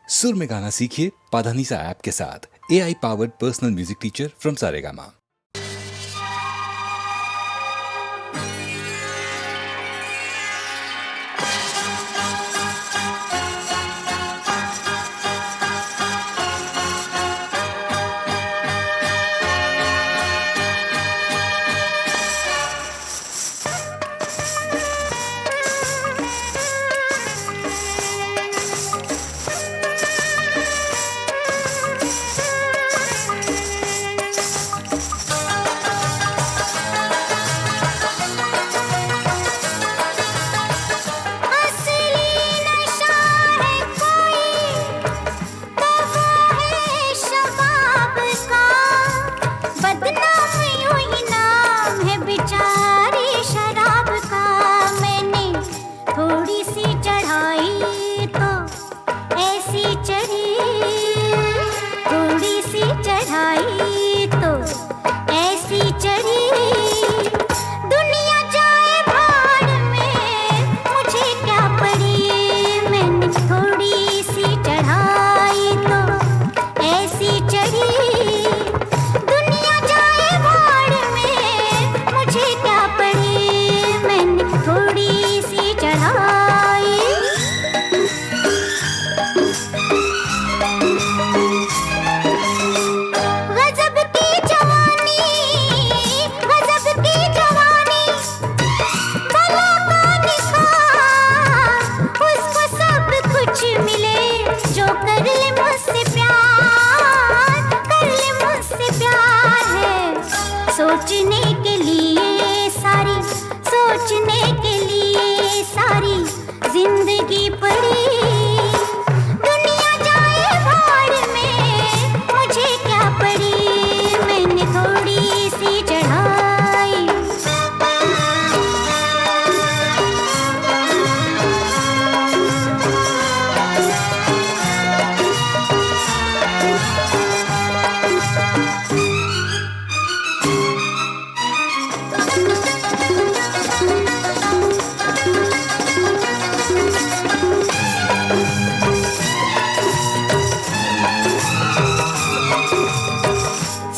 सुर में गाना सीखिए पाधानीसा ऐप के साथ। AI powered personal music teacher from Saregama.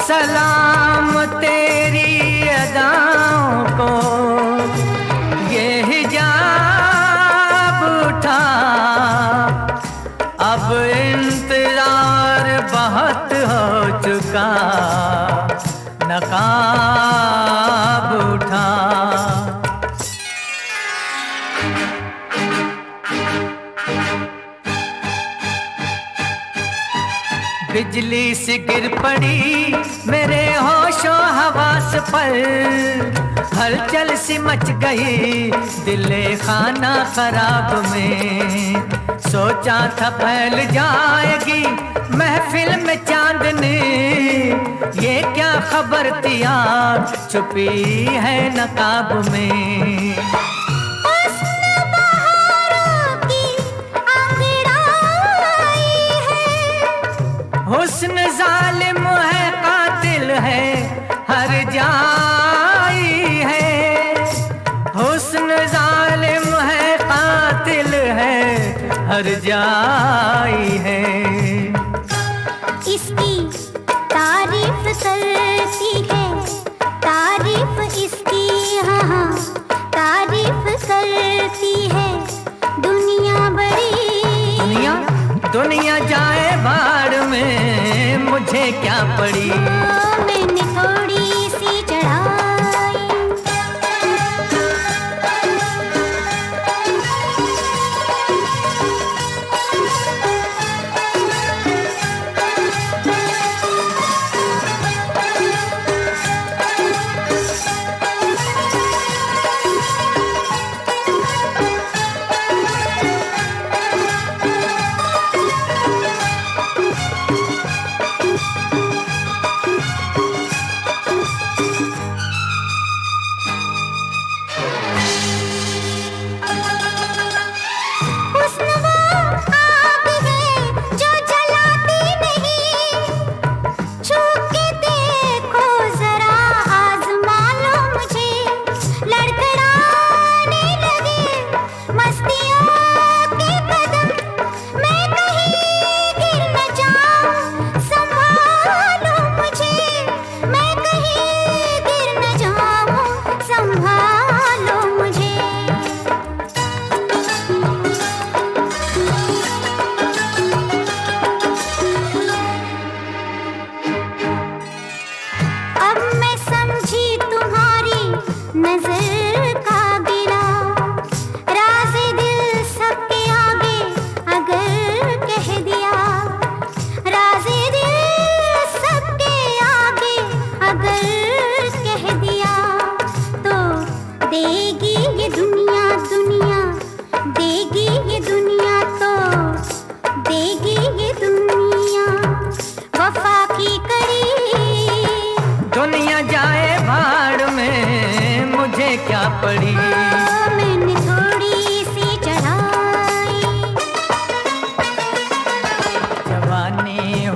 सलाम तेरी अदाओं को ये हिजाब उठा, अब इंतजार बहुत हो चुका, नकाब उठा। बिजली सी गिर पड़ी मेरे होशो हवास पर, हलचल सी मच गई दिले खाना खराब में। सोचा था फैल जाएगी महफिल में चांदनी, ये क्या खबर थी यार छुपी है नकाब में। हुस्न जालिम है कातिल है हर जाई है, हुस्न जालिम है कातिल है हर जाई है। इसकी तारीफ करती है, तारीफ इसकी हाँ तारीफ करती है दुनिया बड़ी। दुनिया जाए भाड़ में मुझे क्या पड़ी, मैंने थोड़ी सी चढ़ाई।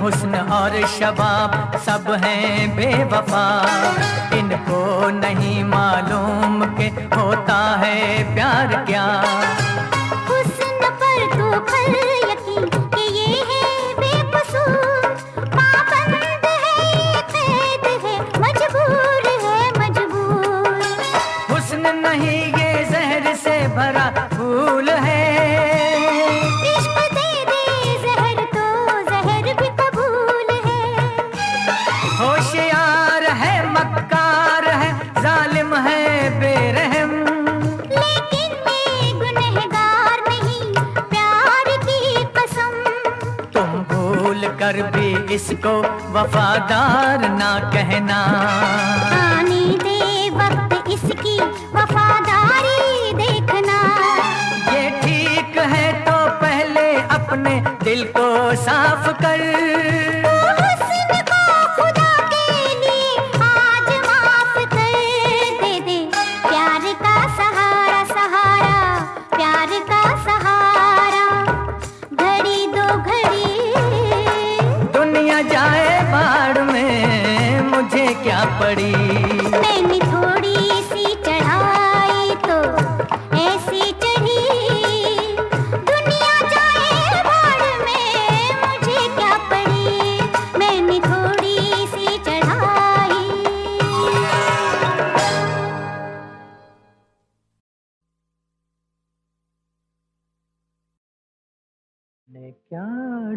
हुस्न और शबाब सब हैं बेवफा, इनको नहीं मालूम के होता है प्यार क्या। हुस्न पर तो फल यकीन कि ये है बेकसूर, पाबंद है ये कैद है मजबूर है मजबूर। हुस्न नहीं ये जहर से भरा फूल है, इश्क दे दे जहर तो जहर भी कबूल है। होशियार है मक्कार है जालिम है बेरहम, लेकिन ये गुनहगार नहीं प्यार की कसम। तुम भूल कर भी इसको वफादार ना कहना। आने दे वक्त इसकी वफादारी देखना। ये ठीक है तो पहले अपने दिल को साफ कर, हुस्न को खुदा के लिए आज माफ कर दे दे। प्यार का सहारा सहारा प्यार का सहारा, घड़ी दो घड़ी दुनिया जाए बाढ़ में मुझे क्या पड़ी। मैंने थोड़ी सी चढ़ाई तो ऐसी चढ़ी, दुनिया जाए भाड़ में मुझे क्या पड़ी। मैंने थोड़ी सी चढ़ाई। मैं क्या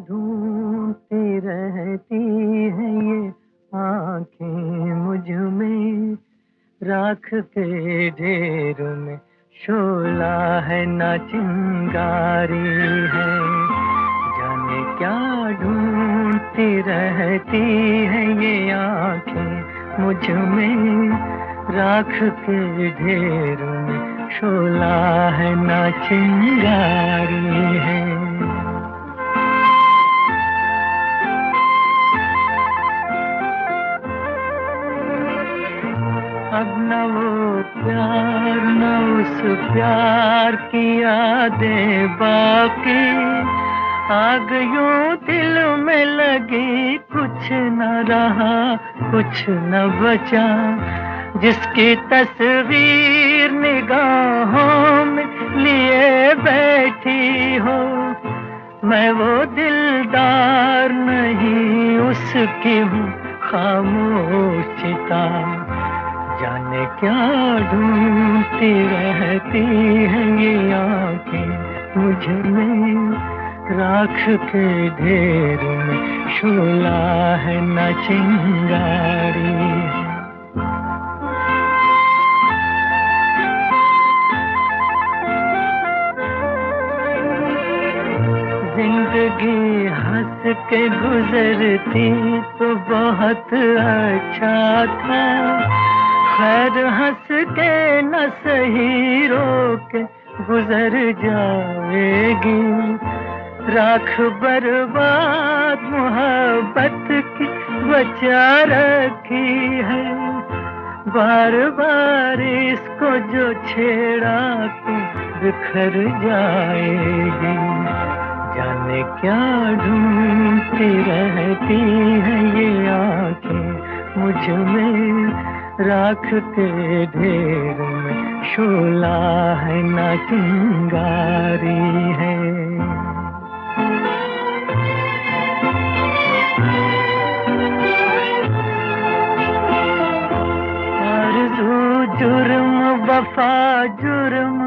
ढूंढती रहती है ये आंखें मुझ में, राख के ढेर में शोला है ना चिंगारी है। जाने क्या ढूंढती रहती है ये आंखें मुझ में, राख के ढेर में शोला है ना चिंगारी है। अब न वो प्यार न उस प्यार की यादें बाकी, आग यूं दिल में लगी कुछ न रहा कुछ न बचा। जिसकी तस्वीर निगाहों में लिए बैठी हो, मैं वो दिलदार नहीं उसकी हूँ खामोश चिता। जाने क्या ढूंढती रहती है ये आंखें मुझ में, राख के ढेर में शोला है न चिंगारी। जिंदगी हंस के गुजरती तो बहुत अच्छा था, खैर हंस के न सही रो के गुजर जाएगी। राख बर्बाद मोहब्बत की बचा रखी है, बार बार इसको जो छेड़ा तो बिखर जाएगी। जाने क्या ढूंढती रहती है ये आंखें मुझ में, राख के ढेर में शोला है ना चिंगारी है। आरज़ू जुर्म वफा जुर्म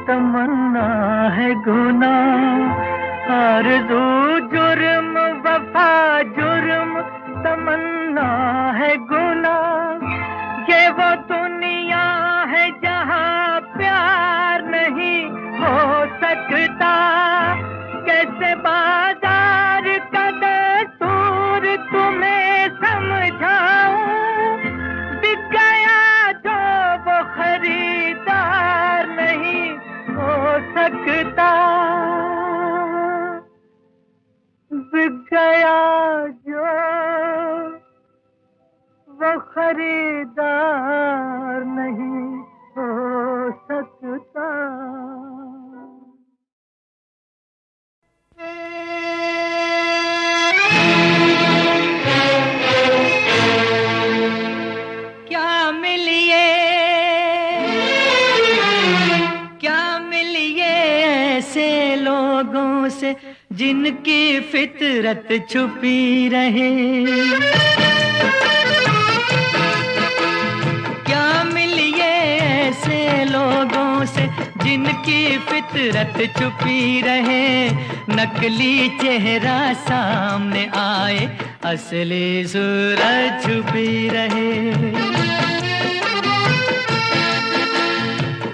तमन्ना है गुनाह, आरज़ू जुर्म वफा जुर्म तमन्ना है गुनाह। ये वो दुनिया है जहाँ प्यार नहीं हो सकता, कैसे बाजार का दस्तूर तुम्हें समझाऊं। बिक गया जो वो खरीदार नहीं हो सकता, बिक गया जो वो खरीदार नहीं हो सकता। जिनकी फितरत छुपी रहे। क्या मिलिए ऐसे लोगों से जिनकी फितरत छुपी रहे, नकली चेहरा सामने आए, असली सूरत छुपी रहे।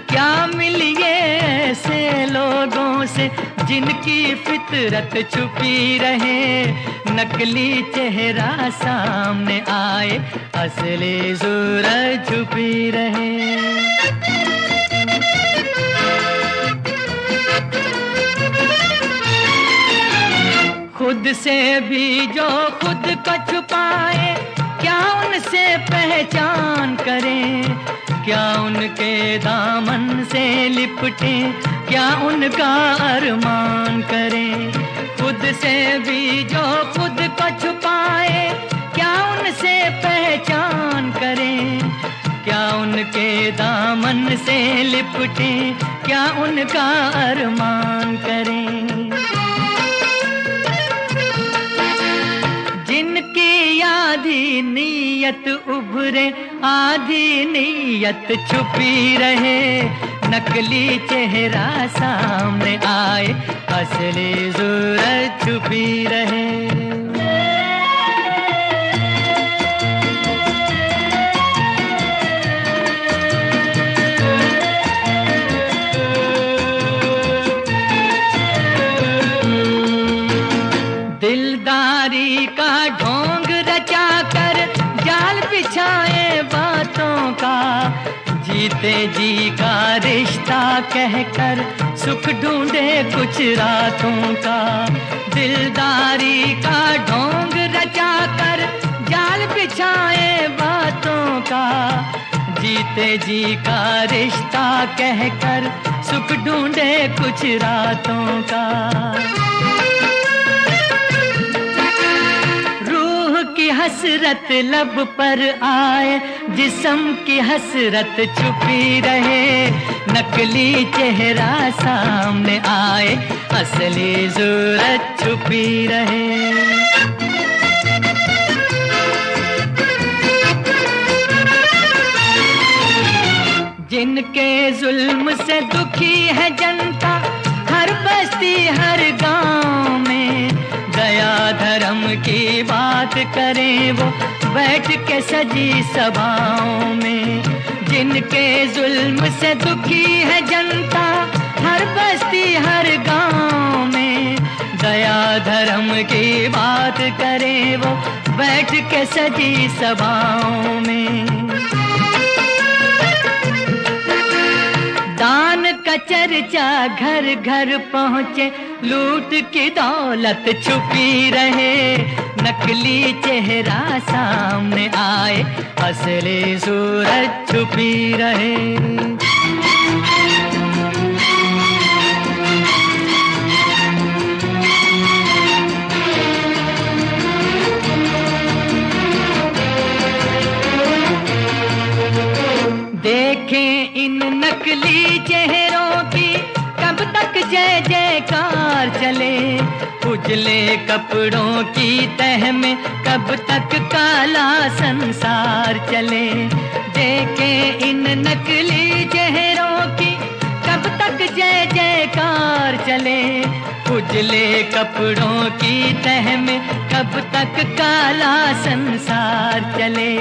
क्या मिलिए ऐसे लोगों से जिनकी फितरत छुपी रहे, नकली चेहरा सामने आए, असली सूरत छुपी रहे। खुद से भी जो खुद को छुपाए, क्या उनसे पहचान करें, क्या उनके दामन से लिपटे, क्या उनका अरमान करें। खुद से भी जो खुद को छुपाए, क्या उनसे पहचान करें, क्या उनके दामन से लिपटे, क्या उनका अरमान करें। जिनकी आधी नीयत उभरे, आधी नीयत छुपी रहे, नकली चेहरा सामने आए, असली सूरत छुपी रहे। दिलदारी का ढोंग रचा कर जाल बिछाए बातों का, जीते जी का रिश्ता कहकर सुख ढूंढे कुछ रातों का। दिलदारी का ढोंग रचा कर जाल बिछाए बातों का, जीते जी का रिश्ता कहकर सुख ढूंढे कुछ रातों का। की हसरत लब पर आए, जिस्म की हसरत छुपी रहे, नकली चेहरा सामने आए, असली सूरत छुपी रहे। जिनके जुल्म से दुखी है जनता, हर बस्ती हर गांव में, दया धर्म की बात करें वो बैठ के सजी सभाओं में। जिनके जुल्म से दुखी है जनता, हर बस्ती हर गांव में, दया धर्म की बात करें वो बैठ के सजी सभाओं में। दान का चर्चा घर घर पहुँचे, लूट की दौलत छुपी रहे, नकली चेहरा सामने आए, असली सूरत छुपी रहे। देखें इन नकली चेहरों की कब तक जय जयकार चले, उजले कपड़ों की तह में कब तक काला संसार चले। देखें इन नकली चेहरों की कब तक जय जयकार चले, उजले कपड़ों की तह में कब तक काला संसार चले।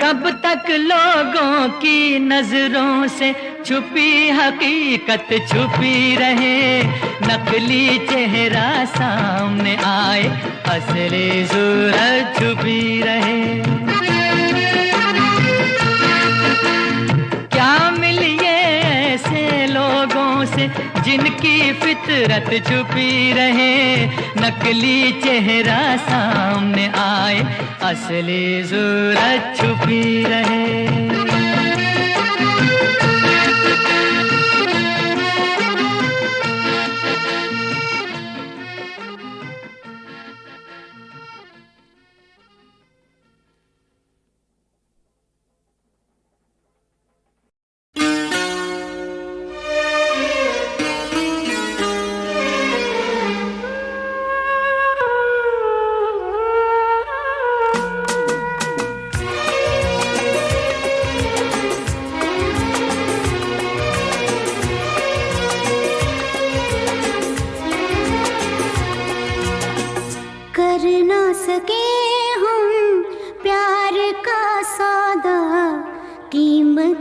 कब तक लोगों की नजरों से छुपी हकीकत छुपी रहे, नकली चेहरा सामने आए, असली सूरत छुपी रहे। क्या मिलिए ऐसे लोगों से जिनकी फितरत छुपी रहे, नकली चेहरा सामने आए, असली सूरत छुपी रहे।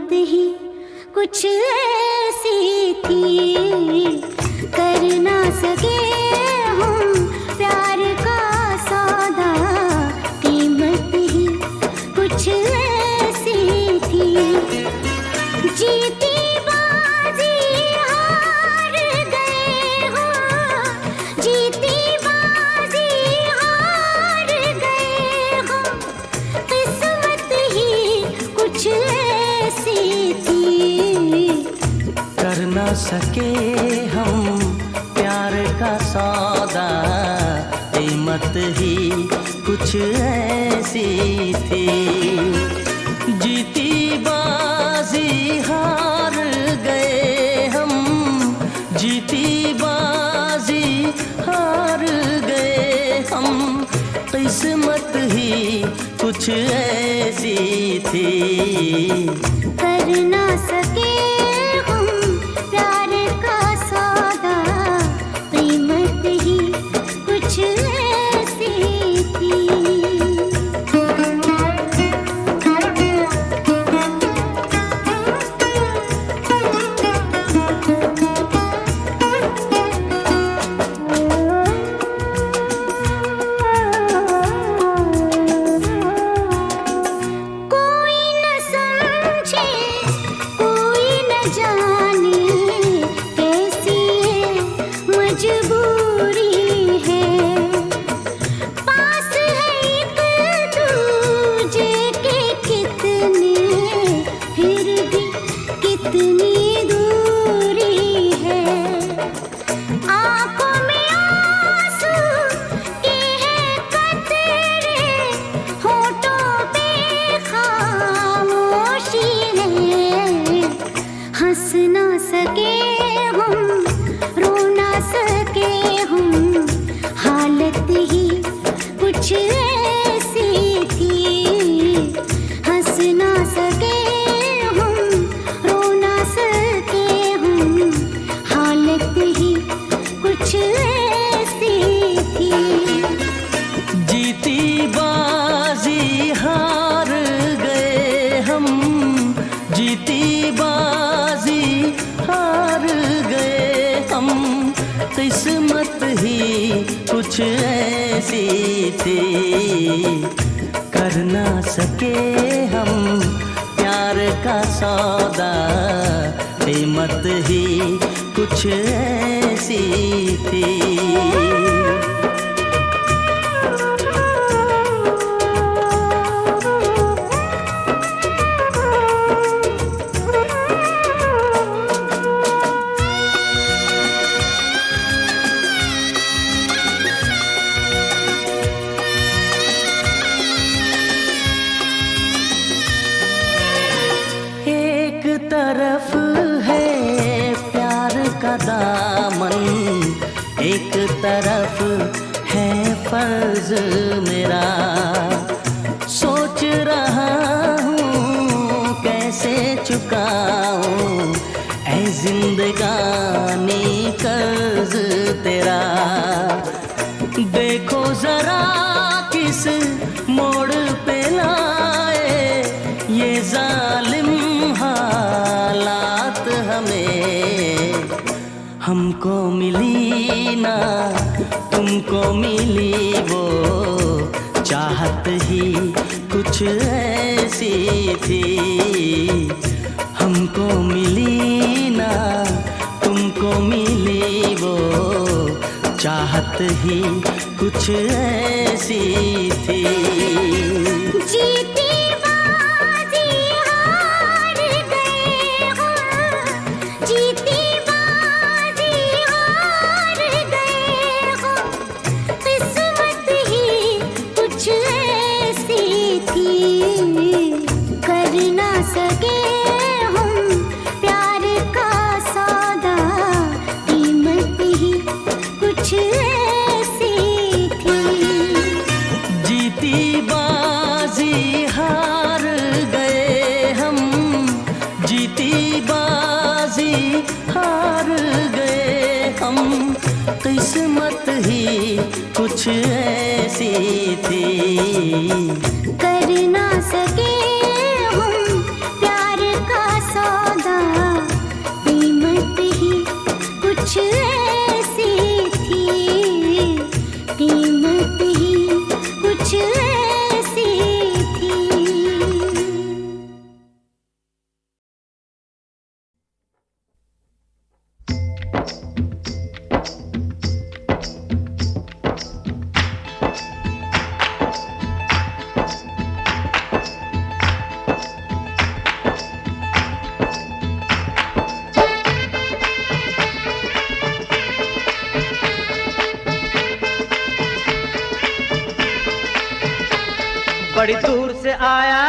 कीमत ही कुछ ऐसी थी, कर ना सके हम प्यार का सौदा, कीमत ही कुछ ऐसी थी। जीती बाजी हार गए हो, जीती बाजी हार गए हो, किस्मत ही कुछ ऐसी थी, कर ना सके हम प्यार का सौदा, कीमत ही कुछ ऐसी थी। जीती बाजी हार गए हम, जीती बाजी हार गए हम, किस्मत ही कुछ ऐसी थी, कर ना सके हम प्यार का सौदा, कीमत ही कुछ ऐसी थी। हंस ना सके हम, रो ना सके हम, हालत ही कुछ ऐसी थी, हंस ना सके हम, रो ना सके हम, हालत ही कुछ ऐसी थी। जीती बाजी हार गए हम, जीती बाजी हार गए हम, किस्मत ही कुछ ऐसी थी, कर ना सके हम प्यार का सौदा, कीमत ही कुछ ऐसी थी। तरफ है प्यार का दामन, एक तरफ है फर्ज मेरा, सोच रहा हूँ कैसे चुकाऊं ऐ जिंदगानी कर्ज तेरा। देखो जरा किस मोड़ पे लाए ये जालिम हालात हमें, हमको मिली ना तुमको मिली वो चाहत ही कुछ ऐसी थी, हमको मिली ना तुमको मिली वो चाहत ही कुछ ऐसी थी। जीती बाजी हार गए हो, जीती बाजी हार गए हो, किस्मत ही कुछ ऐसी थी, कर ना सके हम प्यार का सौदा, कीमत ही कुछ ऐसी थी। जीती बाजी हार गए हम, जीती बाजी हार गए हम, किस्मत ही कुछ ऐसी थी, कर ना सके हम प्यार का बड़ी दूर से आया,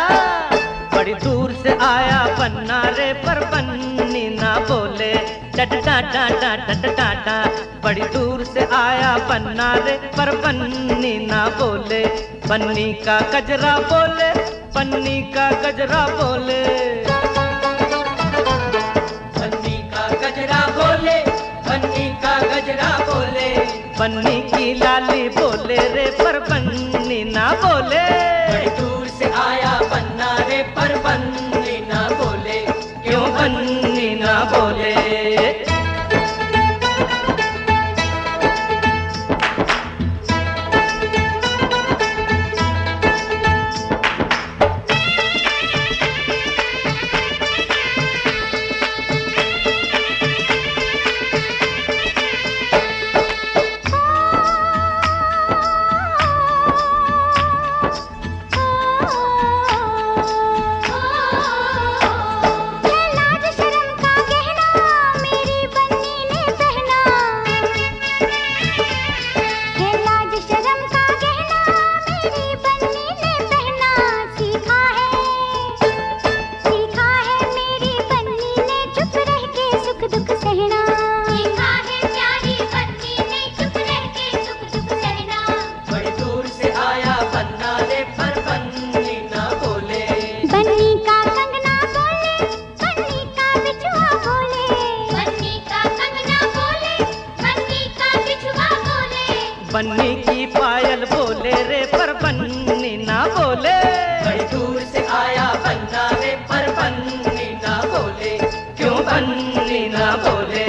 बड़ी दूर से आया पन्ना रे, पर पन्नी ना बोले डट डा डा डा डट डा डा। बड़ी दूर से आया पन्ना रे, पर पन्नी ना बोले। पन्नी का गजरा बोले, पन्नी का गजरा बोले, पन्नी का गजरा बोले, पन्नी का गजरा बोले। पन्नी की लाली बोले रे, पर पन्नी ना बोले। बड़ी दूर से आया पन्ना रे, पर पन्नी ना बोले। क्यों पन्नी ना बोले? बन्नी की पायल बोले रे, पर बन्नी ना बोले। बड़ी दूर से आया पन्ना रे, पर पन्नी ना बोले। क्यों बन्नी ना बोले?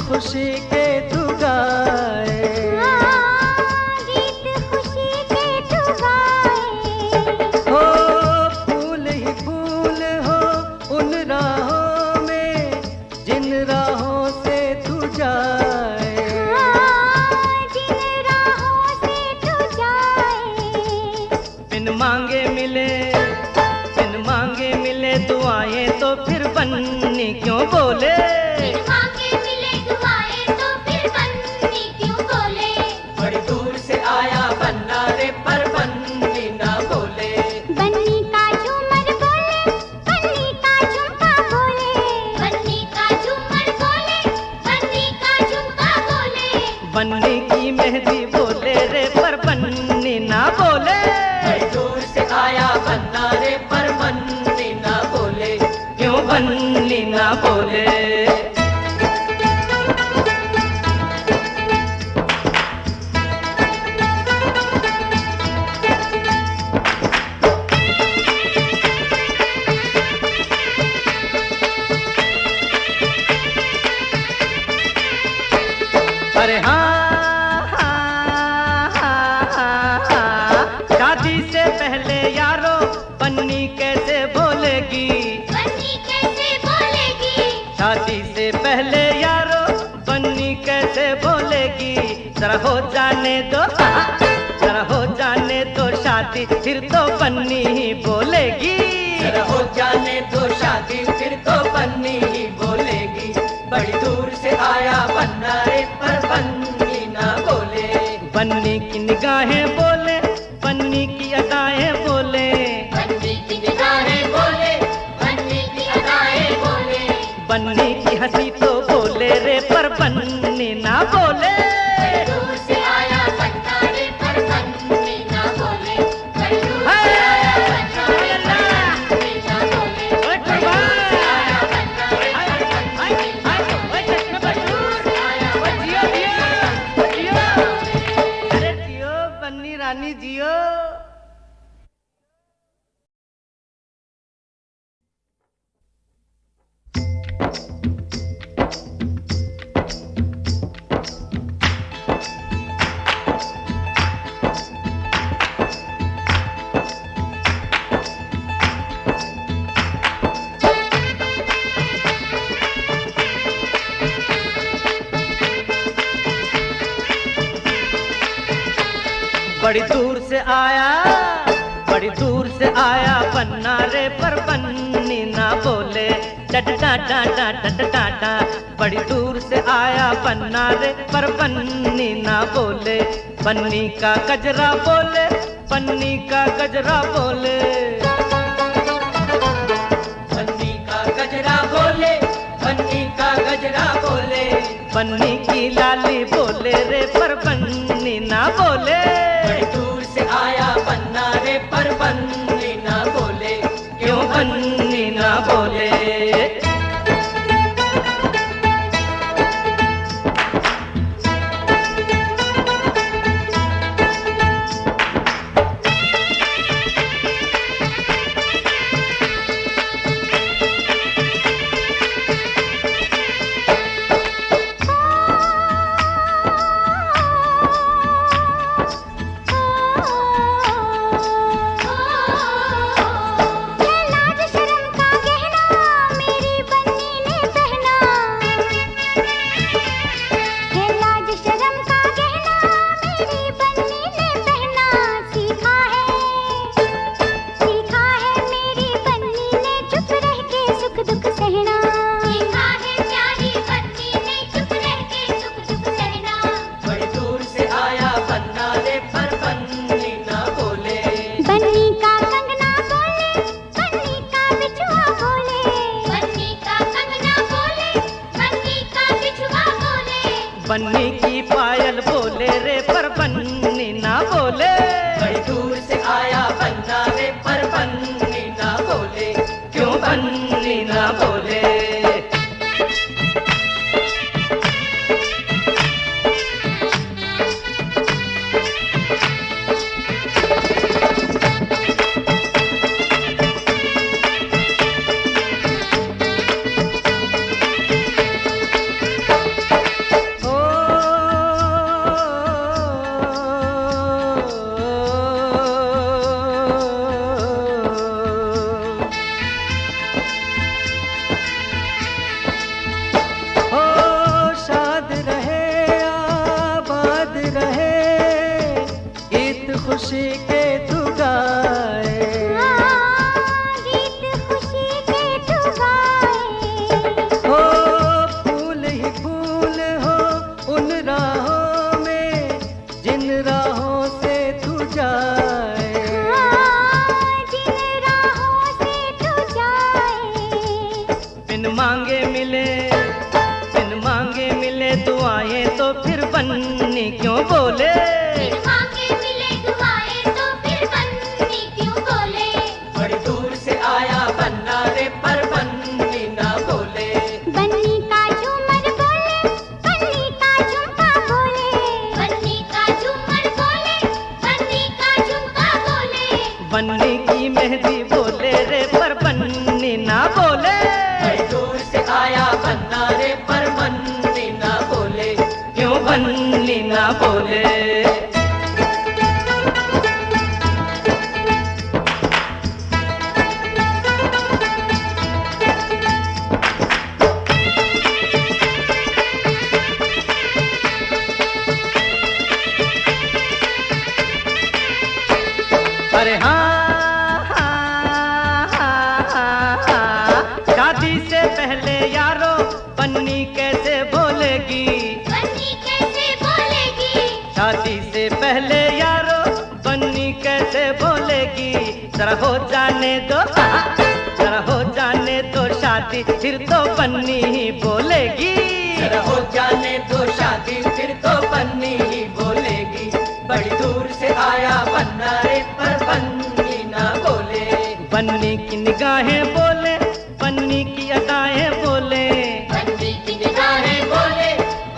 खुशी के तू गाए, गीत खुशी के तू गाए। हो फूल ही फूल हो उन राहों में, जिन राहों से तू जाए, जिन राहों से तू जाए। बिन मांगे मिले, बिन मांगे मिले दुआएं, तो फिर बन्नी क्यों बोले? बड़ी दूर से आया पन्ना रे, पर पन्नी ना बोले। बन्नी का झूमर बोले, बन्नी का झुमका बोले। बन्नी का झूमर बोले, बन्नी का झुमका बोले। बन्नी की मेहंदी बोले रे, पर बन्नी ना बोले। बड़ी दूर से आया पन्ना रे, पर पन्नी ना बोले। क्यों बन्नी ना बोले? अरे हाँ, शादी से पहले यारो बन्नी कैसे बोलेगी? बन्नी कैसे बोलेगी? शादी से पहले यारो बन्नी कैसे बोलेगी? जरा हो जाने दो, जरा हो जाने दो शादी, फिर तो बन्नी ही बोलेगी। जरा हो जाने दो शादी, फिर तो बन्नी ही बोलेगी। बड़ी दूर से आया पन्ना रे, पर बन्नी ना बोले। बन्नी की निगाहें बोले, बन्नी की अदाएं बोले, बन्नी की निगाहें बोले, बन्नी की अदाएं बोले। बन्नी की हंसी तो बोले रे, पर बन्नी ना बोले। दूर से आया पन्ना रे, पर बन्नी ना बोले। बड़ी दूर से आया पन्ना रे, पर बन्नी ना बोले। बड़ी दूर से आया पन्ना रे, पर बन्नी ना बोले। बड़ी दूर से आया पन्ना रे, अरे जियो बन्नी रानी जियो। से आया, बड़ी दूर से आया पन्ना रे पर पन्नी ना बोले डट डाटा डाटा डाटा। बड़ी दूर से आया पन्ना रे पर पन्नी ना बोले, पन्नी का गजरा बोले, पन्नी का गजरा बोले, पन्नी का गजरा बोले, पन्नी का गजरा बोले। पन्नी की लाली बोले रे पर पन्नी ना बोले। बड़ी दूर से आया पन्ना रे पर पन्नी ना बोले, क्यों पन्नी ना बोले। बन्नी की पायल बोले रे पर बन्नी ना बोले। बड़ी दूर से आया पन्ना रे पर पन्नी ना बोले, क्यों बन्नी ना बोले। खुशी के तू गाए, गीत खुशी के तू गाए। हो फूल ही फूल हो उन राहों में जिन राहों से तू जाए, जिन राहों से तू जाए। बिन मांगे मिले, बिन मांगे मिले दुआएं तो फिर बन्नी क्यों बोले। बन्नी की मेहंदी बोले रे पर बन्नी ना बोले। बड़ी दूर से आया पन्ना रे पर बन्नी ना बोले, क्यों बन्नी ना बोले। अरे हाँ, शादी से पहले यारो बन्नी कैसे बोलेगी, बन्नी कैसे बोलेगी। शादी से पहले यारो बन्नी कैसे बोलेगी। जरा हो जाने दो, जरा हो जाने दो शादी फिर तो बन्नी ही बोलेगी। जरा हो जाने दो शादी फिर तो बन्नी ही बोलेगी। बड़ी दूर से आया पन्ना रे पर बन्नी ना बोले। बन्नी की निगाहें बोले, बन्नी की अदाएं बोले, बन्नी की निगाहें बोले,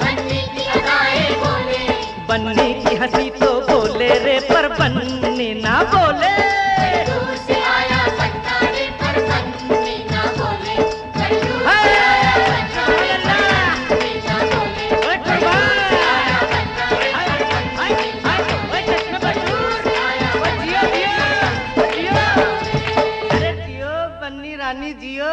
बन्नी की अदाएं बोले। बन्नी की हंसी तो बोले रे पर बन्नी ना बोले। दूर से आया पन्ना रे पर बन्नी ना बोले। बड़ी दूर से आया पन्ना रे पर बन्नी ना बोले। बड़ी दूर से आया पन्ना रे पर बन्नी ना बोले। बड़ी दूर से आया अरे जियो बन्नी रानी जियो।